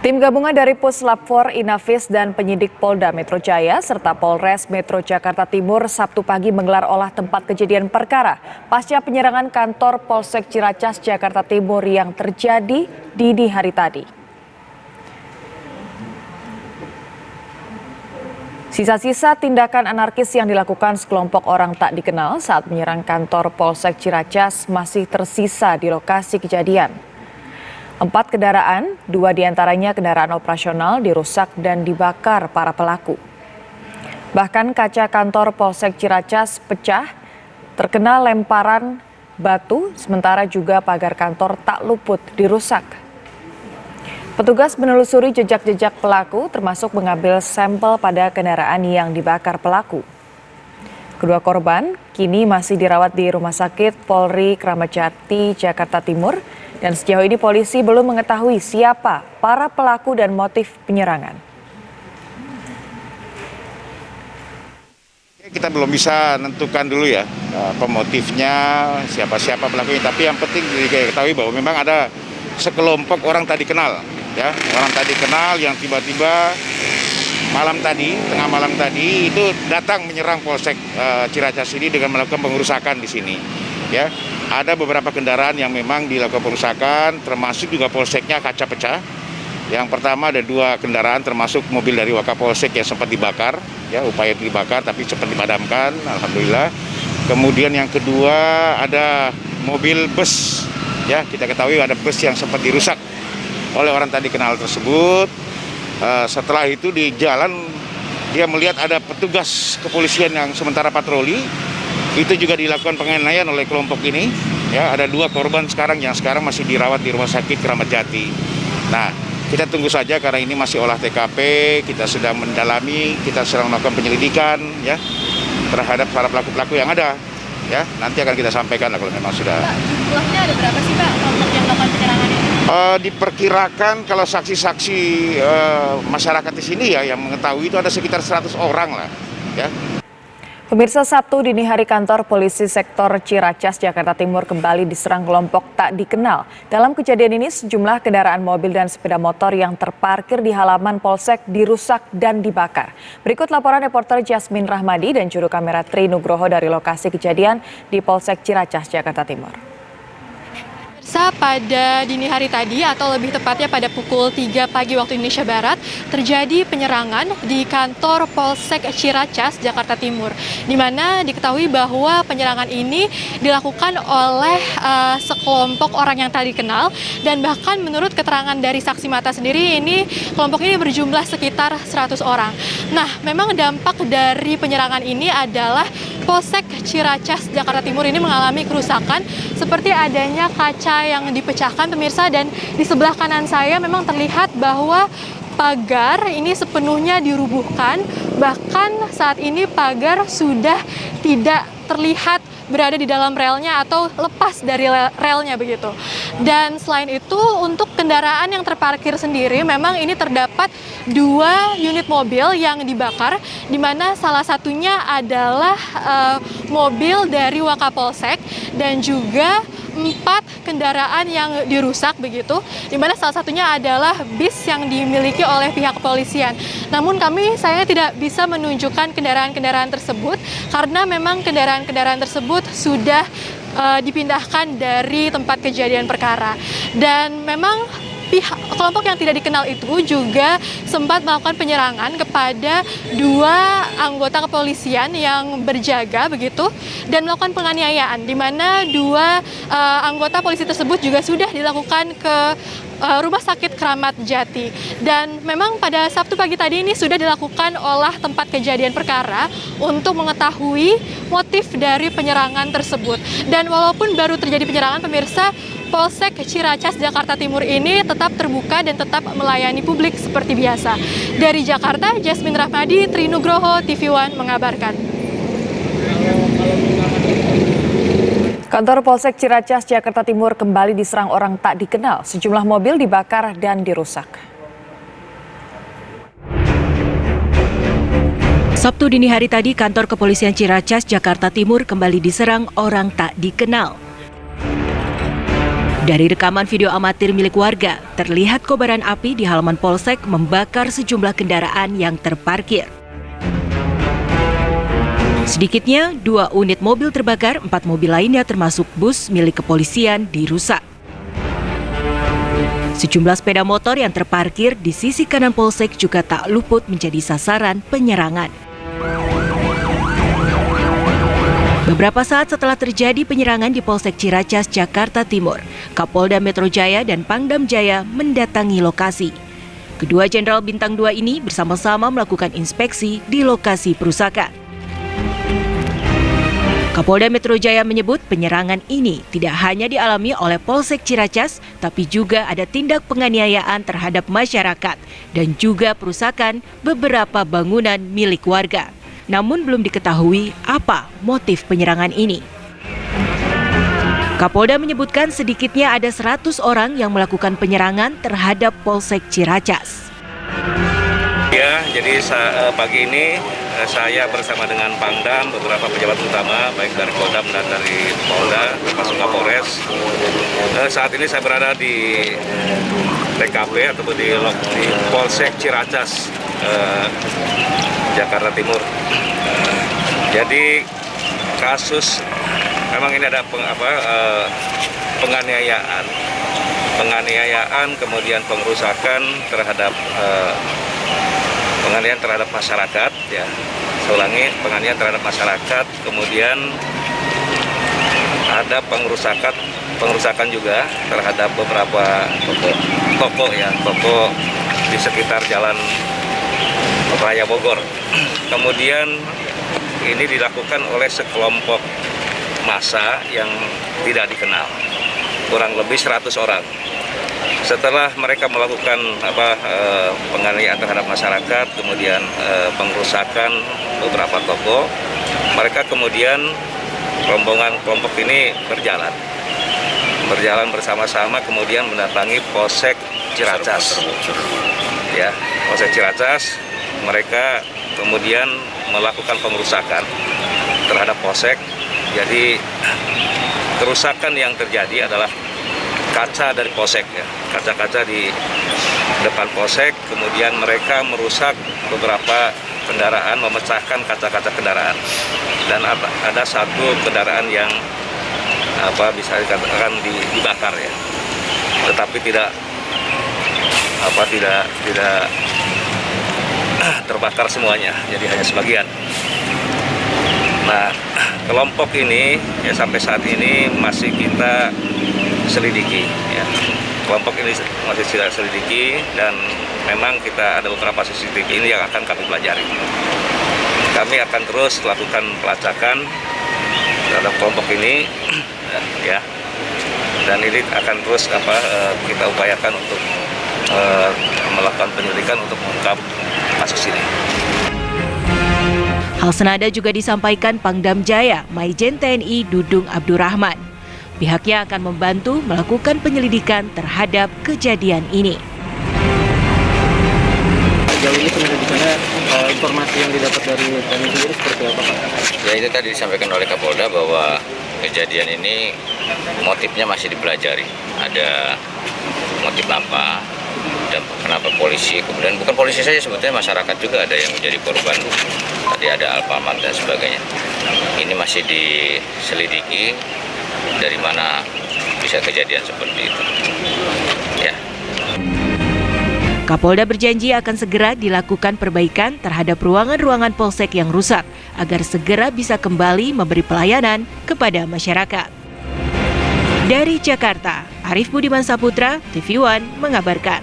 Tim gabungan dari Puslap 4, Inavis, dan penyidik Polda Metro Jaya serta Polres Metro Jakarta Timur Sabtu pagi menggelar olah tempat kejadian perkara pasca penyerangan kantor Polsek Ciracas Jakarta Timur yang terjadi dini hari tadi. Sisa-sisa tindakan anarkis yang dilakukan sekelompok orang tak dikenal saat menyerang kantor Polsek Ciracas masih tersisa di lokasi kejadian. 4 kendaraan, 2 diantaranya kendaraan operasional dirusak dan dibakar para pelaku. Bahkan kaca kantor Polsek Ciracas pecah, terkena lemparan batu, sementara juga pagar kantor tak luput dirusak. Petugas menelusuri jejak-jejak pelaku termasuk mengambil sampel pada kendaraan yang dibakar pelaku. Kedua korban kini masih dirawat di Rumah Sakit Polri Kramat Jati, Jakarta Timur. Dan sejauh ini polisi belum mengetahui siapa para pelaku dan motif penyerangan. Kita belum bisa menentukan dulu ya pemotifnya, siapa pelakunya. Tapi yang penting diketahui bahwa memang ada sekelompok orang tak dikenal, ya, orang tak dikenal yang tiba-tiba tengah malam tadi itu datang menyerang Polsek Ciracas ini dengan melakukan pengerusakan di sini. Ya, ada beberapa kendaraan yang memang dilakukan pengerusakan, termasuk juga polseknya kaca pecah. Yang pertama ada 2 kendaraan, termasuk mobil dari Wakapolsek yang sempat dibakar, ya, upaya dibakar tapi sempat dipadamkan, alhamdulillah. Kemudian yang kedua ada mobil bus, ya, kita ketahui ada bus yang sempat dirusak oleh orang tak dikenal tersebut. Setelah itu di jalan dia melihat ada petugas kepolisian yang sementara patroli. Itu juga dilakukan penganiayaan oleh kelompok ini. Ya, ada 2 korban yang sekarang masih dirawat di Rumah Sakit Kramat Jati. Nah, kita tunggu saja karena ini masih olah TKP, kita sedang mendalami, kita sedang melakukan penyelidikan, ya, terhadap para pelaku-pelaku yang ada. Ya, nanti akan kita sampaikan kalau memang sudah. Pak, jumlahnya ada berapa sih Pak kelompok yang melakukan penyerangan ini? Diperkirakan kalau saksi-saksi masyarakat di sini ya yang mengetahui itu ada sekitar 100 orang lah, ya. Pemirsa, Sabtu dini hari kantor polisi sektor Ciracas, Jakarta Timur kembali diserang kelompok tak dikenal. Dalam kejadian ini sejumlah kendaraan mobil dan sepeda motor yang terparkir di halaman Polsek dirusak dan dibakar. Berikut laporan reporter Jasmine Rahmadi dan juru kamera Tri Nugroho dari lokasi kejadian di Polsek Ciracas, Jakarta Timur. Pada dini hari tadi atau lebih tepatnya pada pukul 3 pagi waktu Indonesia Barat terjadi penyerangan di kantor Polsek Ciracas, Jakarta Timur, di mana diketahui bahwa penyerangan ini dilakukan oleh sekelompok orang yang tak dikenal, dan bahkan menurut keterangan dari saksi mata sendiri kelompok ini berjumlah sekitar 100 orang. Nah, memang dampak dari penyerangan ini adalah Polsek Ciracas, Jakarta Timur ini mengalami kerusakan seperti adanya kaca yang dipecahkan, pemirsa, dan di sebelah kanan saya memang terlihat bahwa pagar ini sepenuhnya dirubuhkan. Bahkan saat ini pagar sudah tidak terlihat berada di dalam relnya atau lepas dari relnya begitu. Dan selain itu untuk kendaraan yang terparkir sendiri memang ini terdapat 2 unit mobil yang dibakar, di mana salah satunya adalah mobil dari Wakapolsek dan juga 4 kendaraan yang dirusak begitu, di mana salah satunya adalah bis yang dimiliki oleh pihak kepolisian. Namun saya tidak bisa menunjukkan kendaraan-kendaraan tersebut karena memang kendaraan-kendaraan tersebut sudah dipindahkan dari tempat kejadian perkara. Dan memang kelompok yang tidak dikenal itu juga sempat melakukan penyerangan kepada 2 anggota kepolisian yang berjaga begitu dan melakukan penganiayaan, di mana 2 anggota polisi tersebut juga sudah dilakukan ke Rumah Sakit Kramat Jati. Dan memang pada Sabtu pagi tadi ini sudah dilakukan olah tempat kejadian perkara untuk mengetahui motif dari penyerangan tersebut. Dan walaupun baru terjadi penyerangan, pemirsa, Polsek Ciracas, Jakarta Timur ini tetap terbuka dan tetap melayani publik seperti biasa. Dari Jakarta, Jasmine Rahmadi, Tri Nugroho, TV One mengabarkan. Kantor Polsek Ciracas, Jakarta Timur kembali diserang orang tak dikenal. Sejumlah mobil dibakar dan dirusak. Sabtu dini hari tadi, kantor kepolisian Ciracas, Jakarta Timur kembali diserang orang tak dikenal. Dari rekaman video amatir milik warga, terlihat kobaran api di halaman polsek membakar sejumlah kendaraan yang terparkir. Sedikitnya 2 unit mobil terbakar, 4 mobil lainnya termasuk bus milik kepolisian dirusak. Sejumlah sepeda motor yang terparkir di sisi kanan polsek juga tak luput menjadi sasaran penyerangan. Beberapa saat setelah terjadi penyerangan di Polsek Ciracas, Jakarta Timur, Kapolda Metro Jaya dan Pangdam Jaya mendatangi lokasi. Kedua Jenderal Bintang 2 ini bersama-sama melakukan inspeksi di lokasi perusakan. Kapolda Metro Jaya menyebut penyerangan ini tidak hanya dialami oleh Polsek Ciracas, tapi juga ada tindak penganiayaan terhadap masyarakat dan juga perusakan beberapa bangunan milik warga. Namun belum diketahui apa motif penyerangan ini. Kapolda menyebutkan sedikitnya ada 100 orang yang melakukan penyerangan terhadap Polsek Ciracas. Ya, jadi pagi ini saya bersama dengan Pangdam, beberapa pejabat utama, baik dari Kodam dan dari Polda, termasuk Kapolres. Saat ini saya berada di TKP atau di Polsek Ciracas, Jakarta Timur. Jadi kasus memang ini ada penganiayaan, kemudian pengerusakan terhadap penganiayaan terhadap masyarakat, ya. Saya ulangi, penganiayaan terhadap masyarakat, kemudian ada pengerusakan juga terhadap beberapa toko di sekitar Jalan Raya Bogor. Kemudian ini dilakukan oleh sekelompok massa yang tidak dikenal, kurang lebih 100 orang. Setelah mereka melakukan penganiayaan terhadap masyarakat, kemudian pengerusakan beberapa toko, mereka kemudian rombongan kelompok ini berjalan bersama-sama, kemudian mendatangi Polsek Ciracas. Ya, Polsek Ciracas, mereka kemudian melakukan pengerusakan terhadap polsek. Jadi kerusakan yang terjadi adalah kaca dari polsek, ya, kaca-kaca di depan polsek. Kemudian mereka merusak beberapa kendaraan, memecahkan kaca-kaca kendaraan, dan ada satu kendaraan yang bisa dikatakan dibakar, ya, tetapi tidak terbakar semuanya, jadi hanya sebagian. Nah, kelompok ini ya sampai saat ini masih kita selidiki, ya. Kelompok ini masih kita selidiki, dan memang kita ada beberapa CCTV ini yang akan kami pelajari. Kami akan terus melakukan pelacakan terhadap kelompok ini, ya. Dan ini akan terus kita upayakan untuk melakukan penyelidikan untuk mengungkap kasus ini. Hal senada juga disampaikan Pangdam Jaya, Maijen TNI Dudung Abdurrahman. Pihaknya akan membantu melakukan penyelidikan terhadap kejadian ini. Sejauh ini penyelidikannya, informasi yang didapat dari TNI sendiri seperti apa, Pak? Ya, itu tadi disampaikan oleh Kapolda bahwa kejadian ini motifnya masih dipelajari. Ada motif apa, dan kenapa polisi, kemudian bukan polisi saja, sebetulnya masyarakat juga ada yang menjadi korban. Tadi ada Alfamart dan sebagainya. Ini masih diselidiki dari mana bisa kejadian seperti itu. Ya. Kapolda berjanji akan segera dilakukan perbaikan terhadap ruangan-ruangan polsek yang rusak agar segera bisa kembali memberi pelayanan kepada masyarakat. Dari Jakarta, Arif Budiman Saputra, TV One mengabarkan.